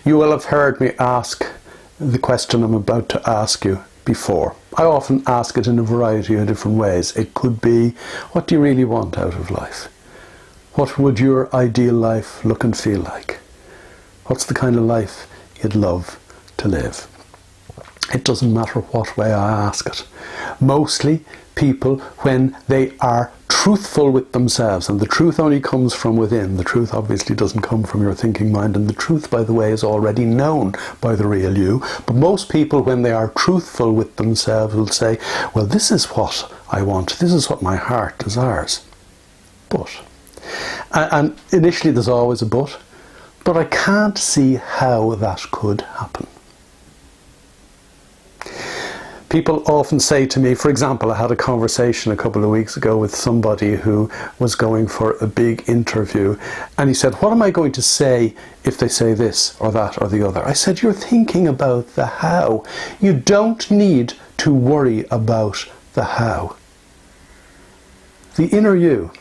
You will have heard me ask the question I'm about to ask you before. I often ask it in a variety of different ways. It could be, what do you really want out of life? What would your ideal life look and feel like? What's the kind of life you'd love to live? It doesn't matter what way I ask it. Mostly people, when they are truthful with themselves, and the truth only comes from within, the truth obviously doesn't come from your thinking mind, and the truth, by the way, is already known by the real you, but most people, when they are truthful with themselves, will say, well, this is what I want, this is what my heart desires. But, and initially there's always a but I can't see how that could happen. People often say to me, for example, I had a conversation a couple of weeks ago with somebody who was going for a big interview, and he said, what am I going to say if they say this or that or the other? I said, you're thinking about the how. You don't need to worry about the how. The inner you,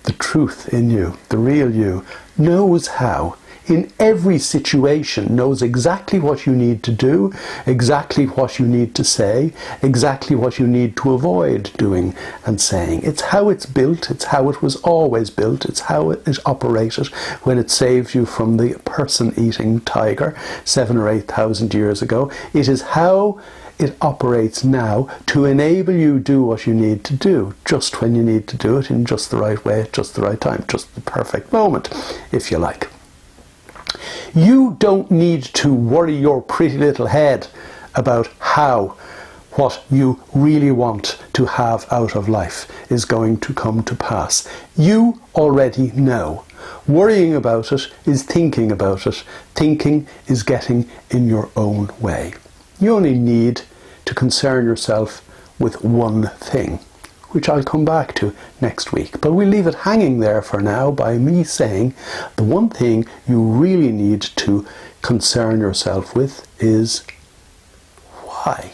the truth in you, the real you, knows how. In every situation, knows exactly what you need to do, exactly what you need to say, exactly what you need to avoid doing and saying. It's how it's built, it's how it was always built, it's how it operated when it saved you from the person-eating tiger 7,000 or 8,000 years ago. It is how it operates now to enable you to do what you need to do, just when you need to do it, in just the right way, at just the right time, just the perfect moment, if you like. You don't need to worry your pretty little head about how what you really want to have out of life is going to come to pass. You already know. Worrying about it is thinking about it. Thinking is getting in your own way. You only need to concern yourself with one thing, which I'll come back to next week. But we'll leave it hanging there for now by me saying the one thing you really need to concern yourself with is why.